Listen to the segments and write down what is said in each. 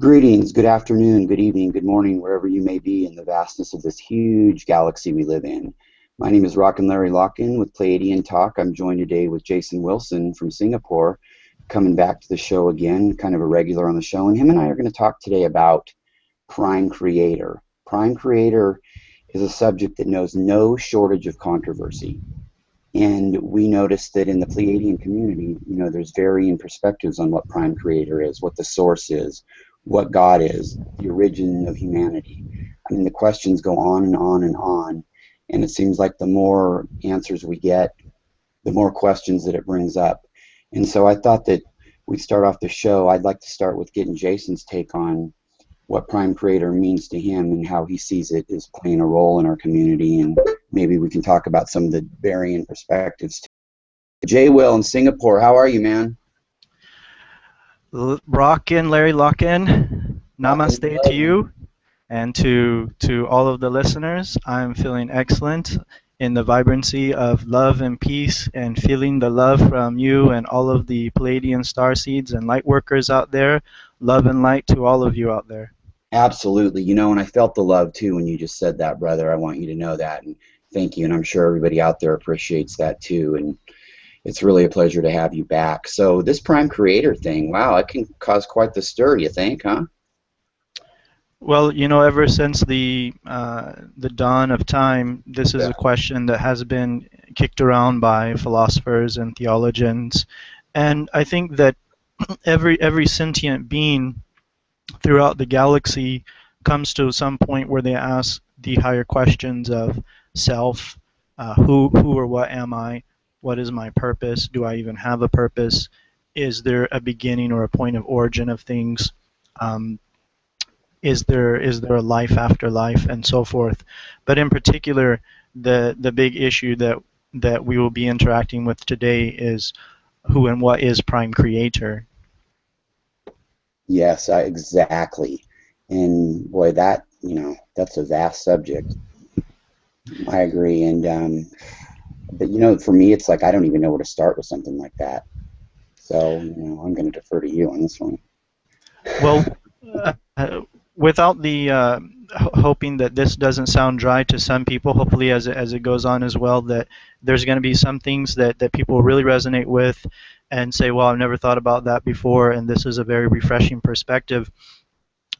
Greetings, good afternoon, good evening, good morning, wherever you may be in the vastness of this huge galaxy we live in. My name is Larry Locken with Pleiadian Talk. I'm joined today with Jason Wilson from Singapore, coming back to the show again, kind of a regular on the show. And him and I are going to talk today about Prime Creator. Prime Creator is a subject that knows no shortage of controversy. And we noticed that in the Pleiadian community, there's varying perspectives on what Prime Creator is, what the source is, what God is, the origin of humanity. I mean, the questions go on and on and on, and it seems like the more answers we get, the more questions that it brings up. And so I thought that we'd start off the show. I'd like to start with getting Jason's take on what Prime Creator means to him and how he sees it as playing a role in our community, and maybe we can talk about some of the varying perspectives. Jay Will in Singapore, how are you, man? Rockin', Larry Locken, namaste to you and to all of the listeners. I'm feeling excellent in the vibrancy of love and peace, and feeling the love from you and all of the Pleiadian starseeds and light workers out there. Love and light to all of you out there. Absolutely. And I felt the love too when you just said that, brother. I want you to know that, and thank you. And I'm sure everybody out there appreciates that too. And it's really a pleasure to have you back. So this Prime Creator thing, wow, it can cause quite the stir, you think, huh? Well, ever since the dawn of time, this is a question that has been kicked around by philosophers and theologians, and I think that every sentient being throughout the galaxy comes to some point where they ask the higher questions of self, who or what am I? What is my purpose? Do I even have a purpose? Is there a beginning or a point of origin of things? Is there a life after life, and so forth? But in particular, the big issue that we will be interacting with today is who and what is Prime Creator. Yes, exactly. And boy, that's a vast subject. I agree. And but for me, it's like I don't even know where to start with something like that. So I'm going to defer to you on this one. Well, without the hoping that this doesn't sound dry to some people, hopefully as it goes on as well, that there's going to be some things that people really resonate with and say, well, I've never thought about that before, and this is a very refreshing perspective.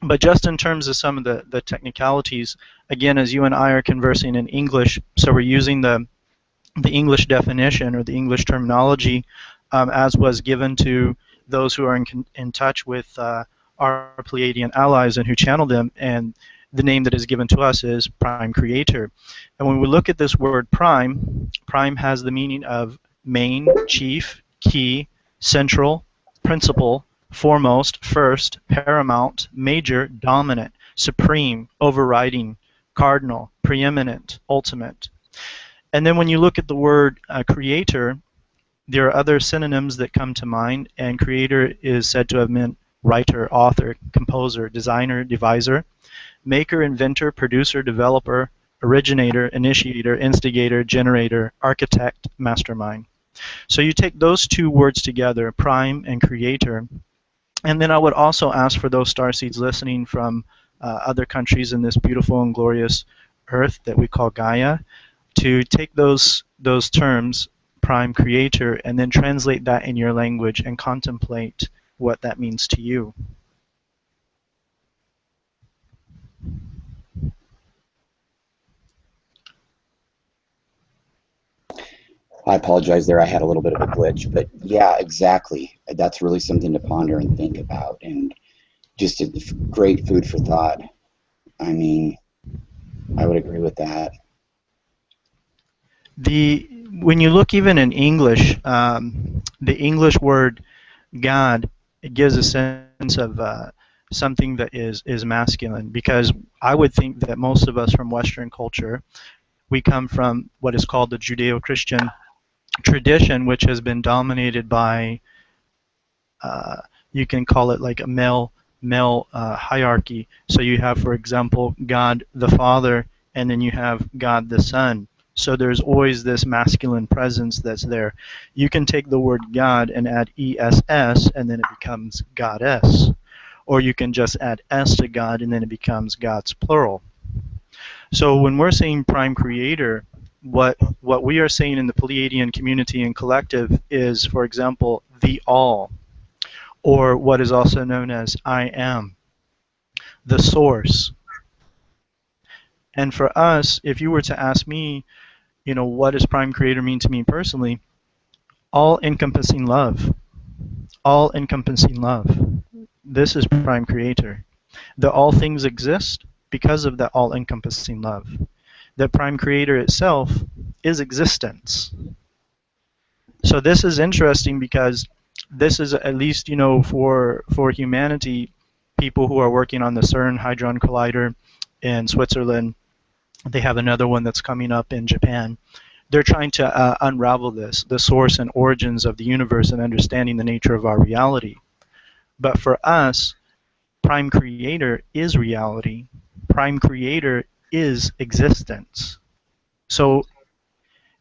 But just in terms of some of the technicalities, again, as you and I are conversing in English, so we're using the English definition or the English terminology as was given to those who are in touch with our Pleiadian allies and who channel them, and the name that is given to us is Prime Creator. And when we look at this word prime, prime has the meaning of main, chief, key, central, principal, foremost, first, paramount, major, dominant, supreme, overriding, cardinal, preeminent, ultimate. And then when you look at the word creator, there are other synonyms that come to mind, and creator is said to have meant writer, author, composer, designer, deviser, maker, inventor, producer, developer, originator, initiator, instigator, generator, architect, mastermind. So you take those two words together, prime and creator, and then I would also ask for those starseeds listening from other countries in this beautiful and glorious earth that we call Gaia, to take those terms, Prime Creator, and then translate that in your language and contemplate what that means to you. I apologize there. I had a little bit of a glitch, but yeah, exactly. That's really something to ponder and think about, and just a great food for thought. I mean, I would agree with that. When you look even in English, the English word God, it gives a sense of something that is masculine, because I would think that most of us from Western culture, we come from what is called the Judeo-Christian tradition, which has been dominated by, you can call it like a male hierarchy. So you have, for example, God the Father, and then you have God the Son. So there's always this masculine presence that's there. You can take the word God and add ESS, and then it becomes Goddess. or you can just add S to God and then it becomes God's plural. So when we're saying prime creator, what we are saying in the Pleiadian community and collective is, for example, the all, or what is also known as I am, the source. And for us, if you were to ask me, what does prime creator mean to me personally? All encompassing love. All encompassing love. This is prime creator. That all things exist because of that all encompassing love. That prime creator itself is existence. So this is interesting because this is, at least for humanity, people who are working on the CERN Hadron Collider in Switzerland. They have another one that's coming up in Japan. They're trying to unravel this, the source and origins of the universe, and understanding the nature of our reality. But for us, prime creator is reality. Prime creator is existence. So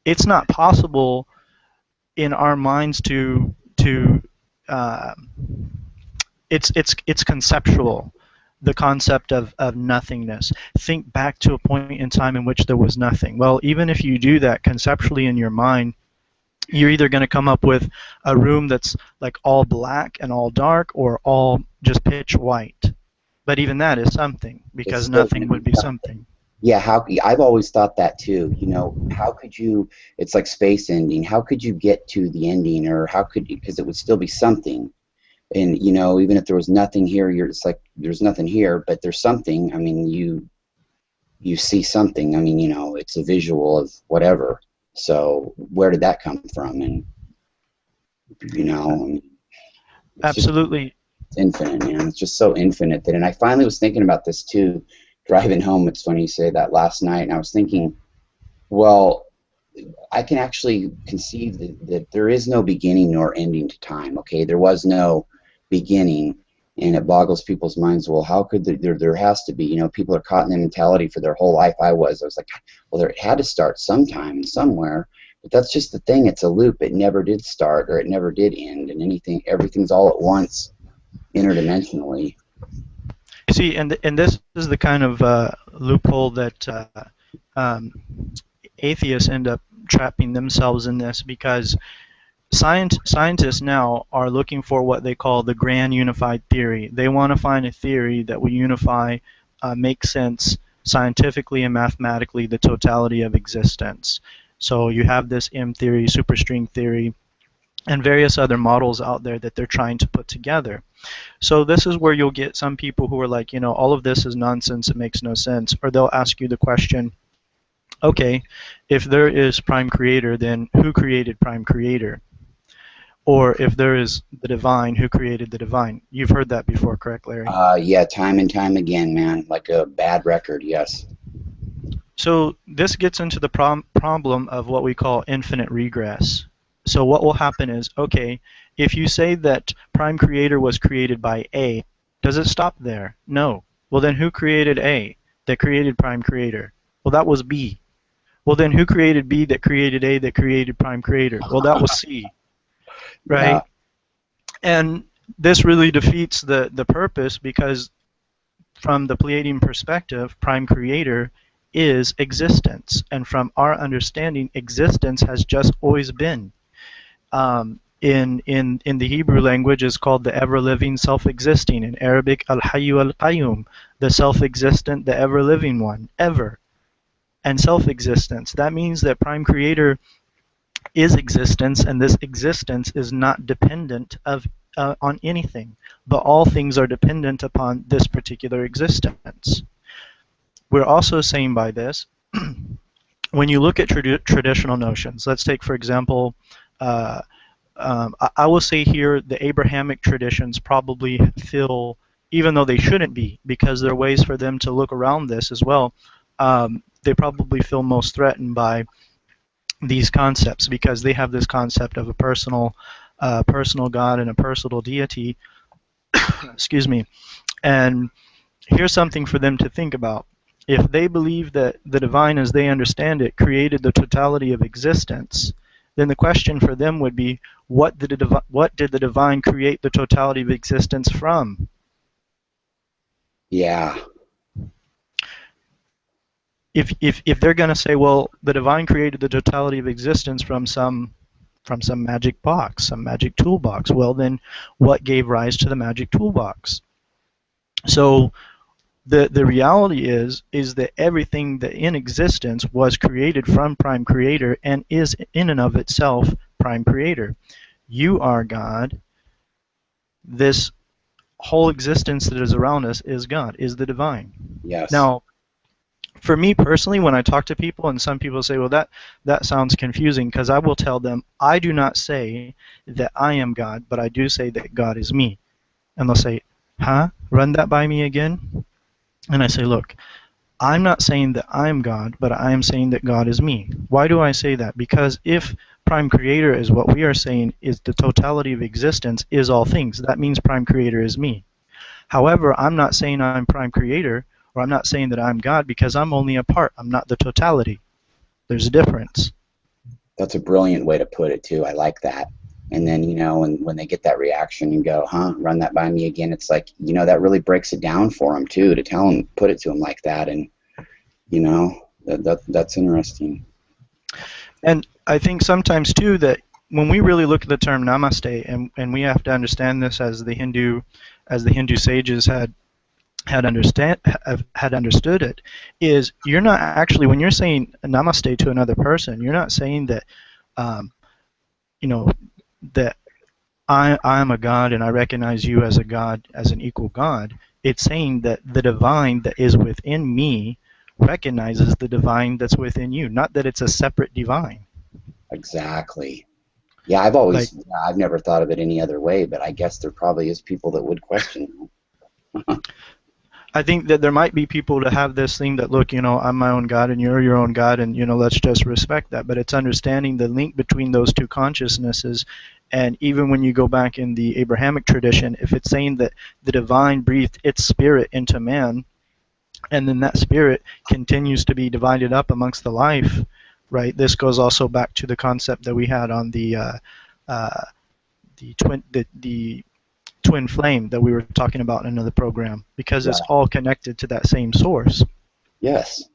it's not possible in our minds to uh, it's conceptual, the concept of nothingness. Think back to a point in time in which there was nothing. Well, even if you do that conceptually in your mind, you're either going to come up with a room that's like all black and all dark, or all just pitch white. But even that is something, because nothing would be something. Yeah, I've always thought that too. How could you? It's like space ending. How could you get to the ending, or how could you? Because it would still be something. And even if there was nothing here, it's like there's nothing here, but there's something. I mean, you see something. I mean, it's a visual of whatever. So where did that come from? And it's Absolutely. It's infinite, man. It's just so infinite that. And I finally was thinking about this too, driving home. It's funny you say that last night, and I was thinking, well, I can actually conceive that there is no beginning nor ending to time. Okay, there was no beginning, and it boggles people's minds. Well, how could there has to be? People are caught in the mentality for their whole life. I was like, well, there had to start sometime and somewhere. But that's just the thing. It's a loop. It never did start, or it never did end, and everything's all at once, interdimensionally. See, and this is the kind of loophole that atheists end up trapping themselves in this, because scientists now are looking for what they call the grand unified theory. They want to find a theory that will unify, make sense scientifically and mathematically, the totality of existence. So you have this M theory, superstring theory, and various other models out there that they're trying to put together. So this is where you'll get some people who are like, all of this is nonsense, it makes no sense. Or they'll ask you the question, okay, if there is prime creator, then who created prime creator? Or if there is the divine, who created the divine? You've heard that before, correct, Larry? Yeah, time and time again, man. Like a bad record, yes. So this gets into the problem of what we call infinite regress. So what will happen is, okay, if you say that prime creator was created by A, does it stop there? No. Well, then who created A that created prime creator? Well, that was B. Well, then who created B that created A that created prime creator? Well, that was C. Right? Yeah. And this really defeats the purpose, because from the Pleiadian perspective, prime creator is existence. And from our understanding, existence has just always been. In the Hebrew language is called the ever-living, self-existing. In Arabic, al-hayyu al-qayyum, the self-existent, the ever-living one, ever. And self-existence. That means that prime creator is existence, and this existence is not dependent on anything, but all things are dependent upon this particular existence. We're also saying by this, when you look at traditional notions, let's take, for example, I will say here the Abrahamic traditions probably feel, even though they shouldn't be, because there are ways for them to look around this as well, they probably feel most threatened by these concepts, because they have this concept of a personal God and a personal deity. Excuse me. And here's something for them to think about. If they believe that the divine, as they understand it, created the totality of existence, then the question for them would be, what did the divine create the totality of existence from? Yeah. If they're going to say, well, the divine created the totality of existence from some magic box, some magic toolbox, well then what gave rise to the magic toolbox? So the reality is that everything that in existence was created from prime creator and is in and of itself prime creator. You are God. This whole existence that is around us is God, is the divine. Yes. Now, for me personally, when I talk to people, and some people say, well, that sounds confusing, because I will tell them, I do not say that I am God, but I do say that God is me. And they'll say, huh? Run that by me again? And I say, look, I'm not saying that I'm God, but I am saying that God is me. Why do I say that? Because if prime creator is what we are saying is the totality of existence is all things, that means prime creator is me. However, I'm not saying I'm prime creator, or I'm not saying that I'm God, because I'm only a part. I'm not the totality. There's a difference. That's a brilliant way to put it too. I like that. And then, when they get that reaction and go, huh, run that by me again, it's like, that really breaks it down for them too, to tell them, put it to them like that. And, that's interesting. And I think sometimes too that when we really look at the term namaste, and we have to understand this as the Hindu sages had understood it, is you're not actually, when you're saying namaste to another person, you're not saying that um, you know that I'm a god and I recognize you as a god, as an equal god. It's saying that the divine that is within me recognizes the divine that's within you, not that it's a separate divine. Exactly. Yeah, Like, I've never thought of it any other way, but I guess there probably is people that would question. I think that there might be people that have this thing that, look, I'm my own God and you're your own God, and let's just respect that. But it's understanding the link between those two consciousnesses. And even when you go back in the Abrahamic tradition, if it's saying that the divine breathed its spirit into man, and then that spirit continues to be divided up amongst the life, right? This goes also back to the concept that we had on uh, the twin flame that we were talking about in another program, because it's Right. all connected to that same source. Yes.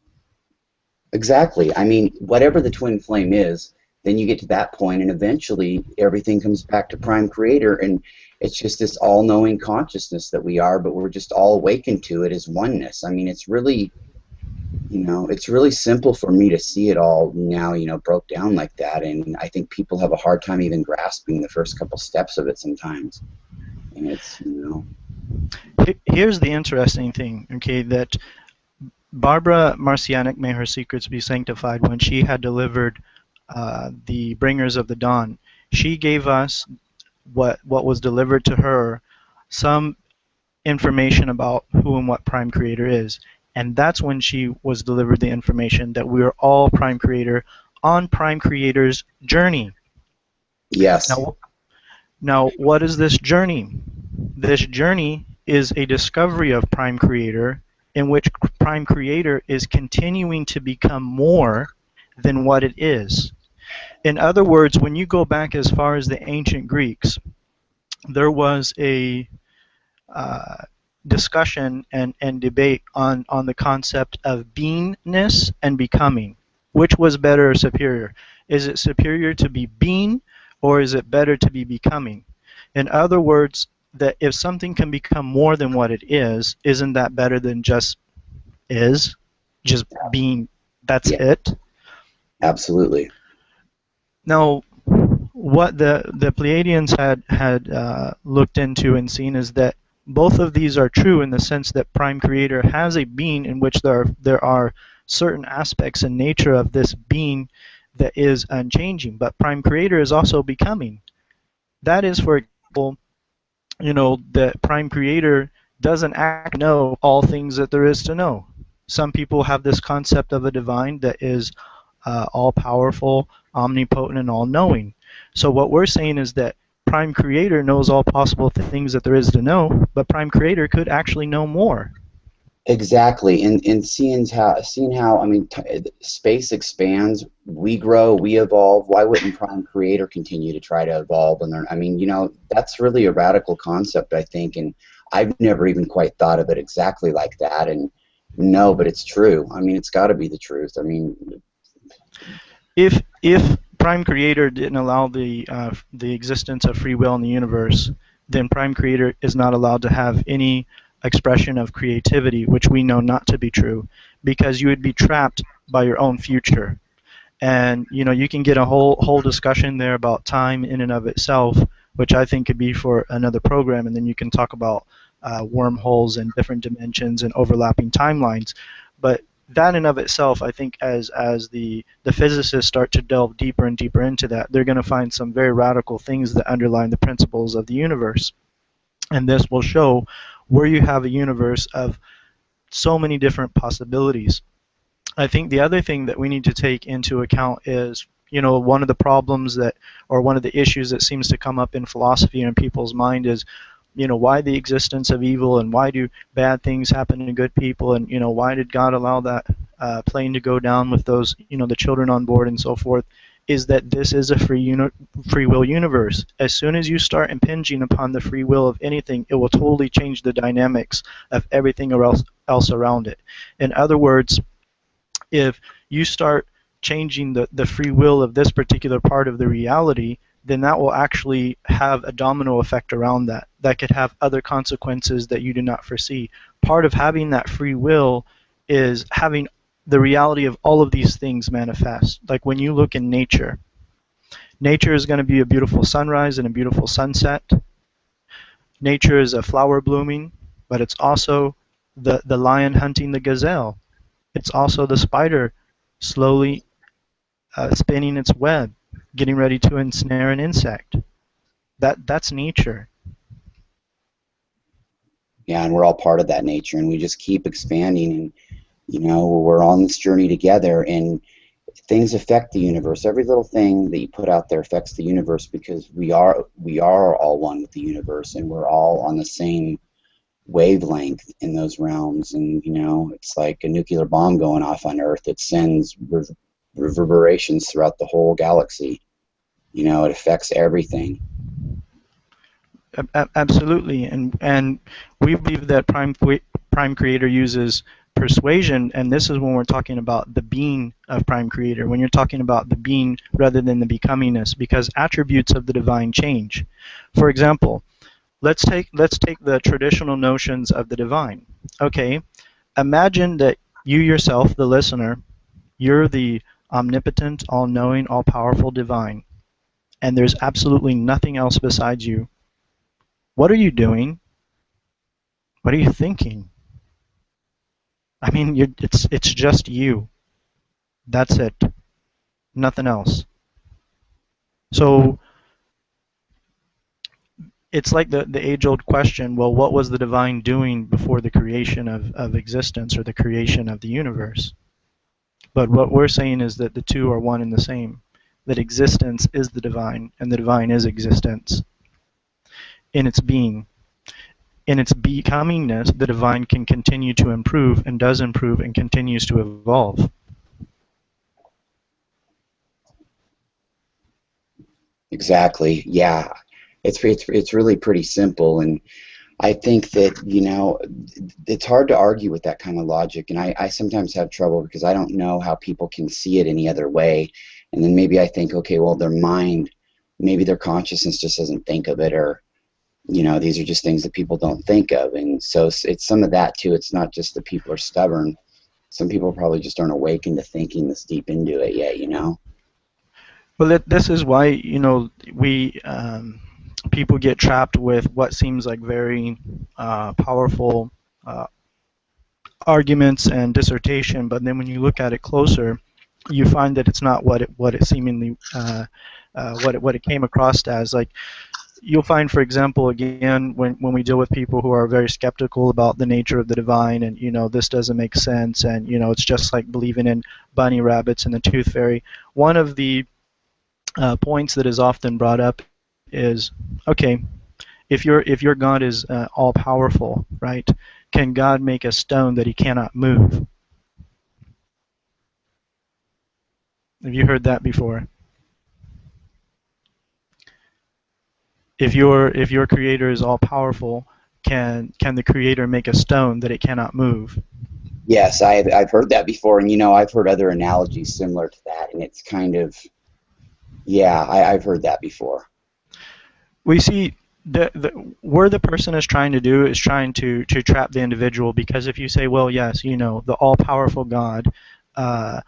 Exactly. I mean, whatever the twin flame is, then you get to that point, and eventually everything comes back to Prime Creator, and it's just this all-knowing consciousness that we are, but we're just all awakened to it as oneness. I mean, it's really simple for me to see it all now, broke down like that, and I think people have a hard time even grasping the first couple steps of it sometimes. And it's. Here's the interesting thing, okay, that Barbara Marcianic, may her secrets be sanctified, when she had delivered the Bringers of the Dawn, she gave us what was delivered to her, some information about who and what Prime Creator is. And that's when she was delivered the information that we are all Prime Creator on Prime Creator's journey. Yes. Now, what is this journey? This journey is a discovery of Prime Creator, in which Prime Creator is continuing to become more than what it is. In other words, when you go back as far as the ancient Greeks, there was a uh, discussion and debate on the concept of beingness and becoming. Which was better or superior? Is it superior to be being, or is it better to be becoming? In other words, that if something can become more than what it is, isn't that better than is, just being, that's Yeah, it? absolutely. Now, what the Pleiadians had looked into and seen is that both of these are true in the sense that Prime Creator has a being in which there are certain aspects and nature of this being that is unchanging, but Prime Creator is also becoming. That is, for example, that Prime Creator doesn't actually know all things that there is to know. Some people have this concept of a divine that is all powerful, omnipotent, and all knowing. So what we're saying is that Prime Creator knows all possible things that there is to know, but Prime Creator could actually know more. Exactly, and seeing how I mean, space expands, we grow, we evolve. Why wouldn't Prime Creator continue to try to evolve and learn? I mean, that's really a radical concept, I think, and I've never even quite thought of it exactly like that. And no, but it's true. I mean, it's got to be the truth. I mean, If Prime Creator didn't allow the existence of free will in the universe, then Prime Creator is not allowed to have any expression of creativity, which we know not to be true, because you would be trapped by your own future. And you can get a whole discussion there about time in and of itself, which I think could be for another program, and then you can talk about wormholes and different dimensions and overlapping timelines. But that in of itself, I think, as the physicists start to delve deeper and deeper into that, they're going to find some very radical things that underline the principles of the universe. And this will show where you have a universe of so many different possibilities. I think the other thing that we need to take into account is, one of the problems that, or one of the issues that seems to come up in philosophy and in people's mind is, why the existence of evil, and why do bad things happen to good people, and why did God allow that plane to go down with those, the children on board and so forth? Is that this is a free will universe. As soon as you start impinging upon the free will of anything, it will totally change the dynamics of everything else around it. In other words, if you start changing the free will of this particular part of the reality, then that will actually have a domino effect around that. That could have other consequences that you do not foresee. Part of having that free will is having the reality of all of these things manifest. Like when you look in nature, nature is going to be a beautiful sunrise and a beautiful sunset. Nature is a flower blooming, but it's also the lion hunting the gazelle. It's also the spider slowly spinning its web, getting ready to ensnare an insect. That's nature. yeah, and we're all part of that nature, and we just keep expanding, and we're on this journey together, and things affect the universe. Every little thing that you put out there affects the universe, because we are all one with the universe, and we're all on the same wavelength in those realms. And it's like a nuclear bomb going off on Earth. It sends reverberations throughout the whole galaxy. It affects everything. Absolutely, and we believe that Prime Creator uses persuasion, and this is when we're talking about the being of Prime Creator. When you're talking about the being rather than the becomingness, because attributes of the divine change. For example, let's take the traditional notions of the divine. Okay, imagine that you yourself, the listener, you're the omnipotent, all-knowing, all-powerful divine, and there's absolutely nothing else besides you. What are you doing? What are you thinking? I mean, it's just you. That's it. Nothing else. So it's like the age-old question, well, what was the divine doing before the creation of existence or the creation of the universe? But what we're saying is that the two are one and the same. That existence is the divine, and the divine is existence in its being. In its becomingness, the divine can continue to improve and does improve and continues to evolve. Exactly. Yeah. It's really pretty simple, and I think that it's hard to argue with that kind of logic, and I sometimes have trouble because I don't know how people can see it any other way. And then maybe I think, okay, well, their mind, maybe their consciousness just doesn't think of it, or these are just things that people don't think of. And so it's some of that too. It's not just that people are stubborn. Some people probably just aren't awakened to thinking this deep into it yet. Well, this is why we people get trapped with what seems like very powerful uh, arguments and dissertation, but then when you look at it closer, you find that it's not what it seemingly what it came across as. Like you'll find, for example, again, when we deal with people who are very skeptical about the nature of the divine, and this doesn't make sense, and it's just like believing in bunny rabbits and the tooth fairy. One of the points that is often brought up is, okay, if your God is all powerful, right? Can God make a stone that he cannot move? Have you heard that before? If your creator is all powerful, can the Creator make a stone that it cannot move? Yes, I've heard that before, and I've heard other analogies similar to that, and it's kind of, yeah, I've heard that before. We see where the person is trying to do is trying to trap the individual, because if you say, well, yes, the all-powerful God uh,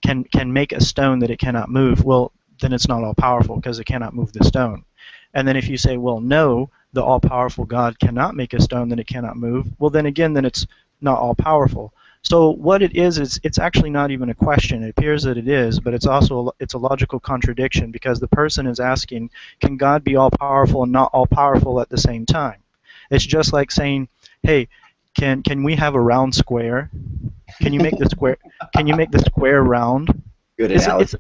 can make a stone that it cannot move, well, then it's not all-powerful because it cannot move the stone. And then if you say, well, no, the all-powerful God cannot make a stone that it cannot move, well, then again, then it's not all-powerful. So what it is it's actually not even a question. It appears that it is, but it's a logical contradiction, because the person is asking, can God be all-powerful and not all-powerful at the same time? It's just like saying, hey, can we have a round square? Can you make the square? Can you make the square round? Good It's analogy.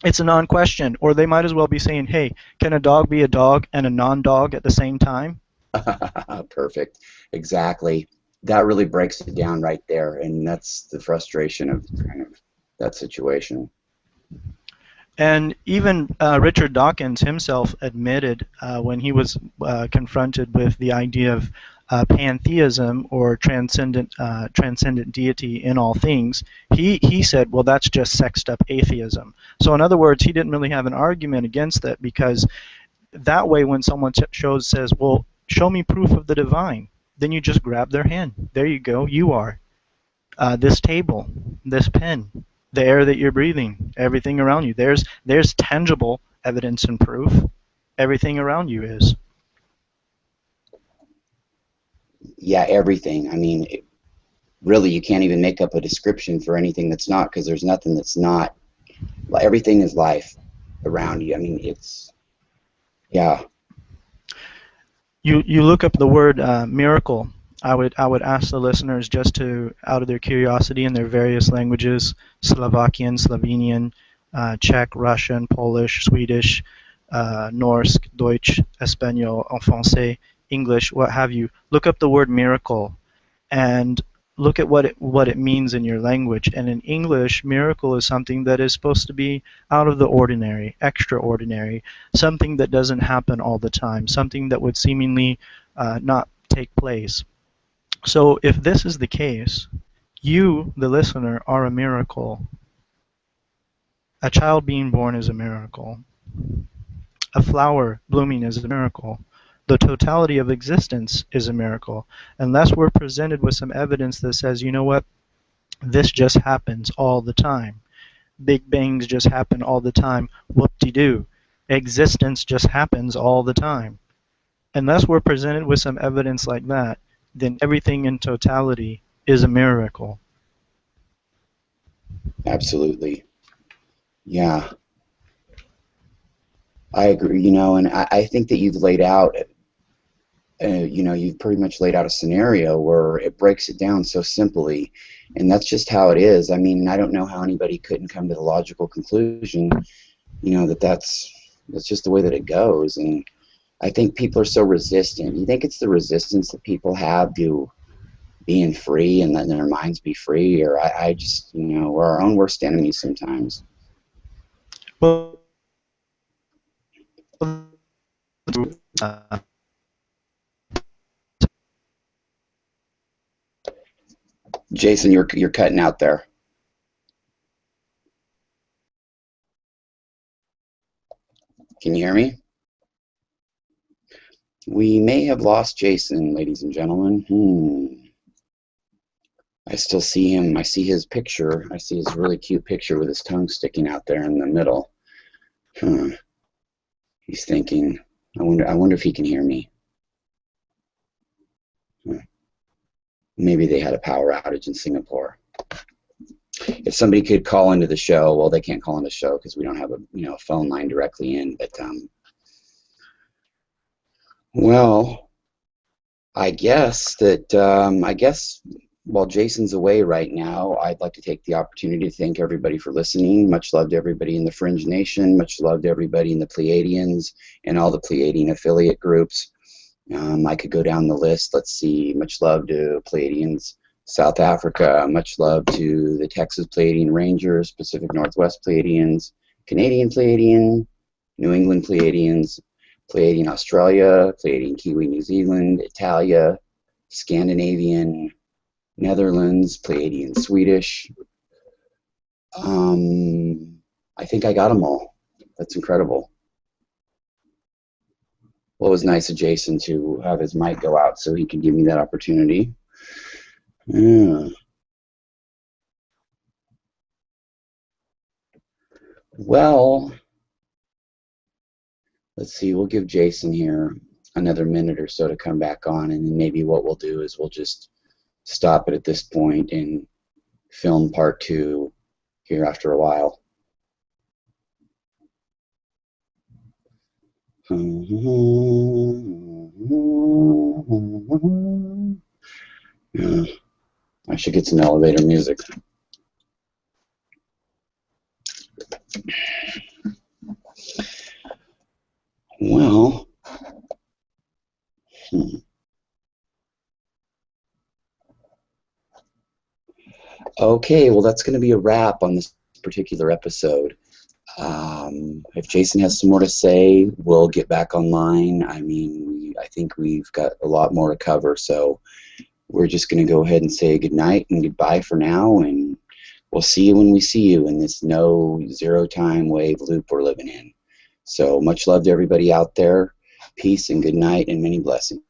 it's a non-question. Or they might as well be saying, hey, can a dog be a dog and a non-dog at the same time? Perfect. Exactly. That really breaks it down right there, and that's the frustration of kind of that situation. And even Richard Dawkins himself admitted, when he was confronted with the idea of pantheism, or transcendent deity in all things, he said, well, that's just sexed up atheism. So in other words, he didn't really have an argument against that, because that way when someone says, well, show me proof of the divine, then you just grab their hand. There you go. You are. This table, this pen, the air that you're breathing, everything around you. There's tangible evidence and proof. Everything around you is. Yeah, everything. I mean, really, you can't even make up a description for anything that's not, because there's nothing that's not. Everything is life around you. I mean, it's, yeah. You look up the word miracle. I would ask the listeners, just to, out of their curiosity, in their various languages: Slovakian, Slovenian, Czech, Russian, Polish, Swedish, Norse, Deutsch, Espanol, en français, English, what have you. Look up the word miracle and look at what it means in your language. And in English, miracle is something that is supposed to be out of the ordinary, extraordinary, something that doesn't happen all the time, something that would seemingly not take place. So if this is the case, you, the listener, are a miracle. A child being born is a miracle. A flower blooming is a miracle. The totality of existence is a miracle. Unless we're presented with some evidence that says, you know what, this just happens all the time. Big bangs just happen all the time. Whoop-de-doo. Existence just happens all the time. Unless we're presented with some evidence like that, then everything in totality is a miracle. Absolutely. Yeah, I agree. And I think that you've laid out, you've pretty much laid out a scenario where it breaks it down so simply, and that's just how it is. I mean, I don't know how anybody couldn't come to the logical conclusion, that's just the way that it goes. And I think people are so resistant. You think it's the resistance that people have to being free and letting their minds be free, or I just, we're our own worst enemies sometimes. Well, Jason, you're cutting out there. Can you hear me? We may have lost Jason, ladies and gentlemen. I still see him. I see his picture. I see his really cute picture with his tongue sticking out there in the middle. He's thinking, I wonder if he can hear me. Maybe they had a power outage in Singapore. If somebody could call into the show, well, they can't call into the show because we don't have a phone line directly in. But well, I guess while Jason's away right now, I'd like to take the opportunity to thank everybody for listening. Much love to everybody in the Fringe Nation. Much love to everybody in the Pleiadians and all the Pleiadian affiliate groups. I could go down the list. Let's see. Much love to Pleiadians South Africa. Much love to the Texas Pleiadian Rangers, Pacific Northwest Pleiadians, Canadian Pleiadian, New England Pleiadians. Pleiadian Australia, Pleiadian Kiwi New Zealand, Italia, Scandinavian Netherlands, Pleiadian Swedish. I think I got them all. That's incredible. Well, it was nice of Jason to have his mic go out so he could give me that opportunity. Yeah. Well, let's see. We'll give Jason here another minute or so to come back on, and then maybe what we'll do is we'll just stop it at this point and film part 2 here after a while. Yeah, I should get some elevator music. Well, okay, well, that's going to be a wrap on this particular episode. If Jason has some more to say, we'll get back online. I mean, I think we've got a lot more to cover, so we're just going to go ahead and say goodnight and goodbye for now, and we'll see you when we see you in this no zero-time wave loop we're living in. So much love to everybody out there. Peace and good night and many blessings.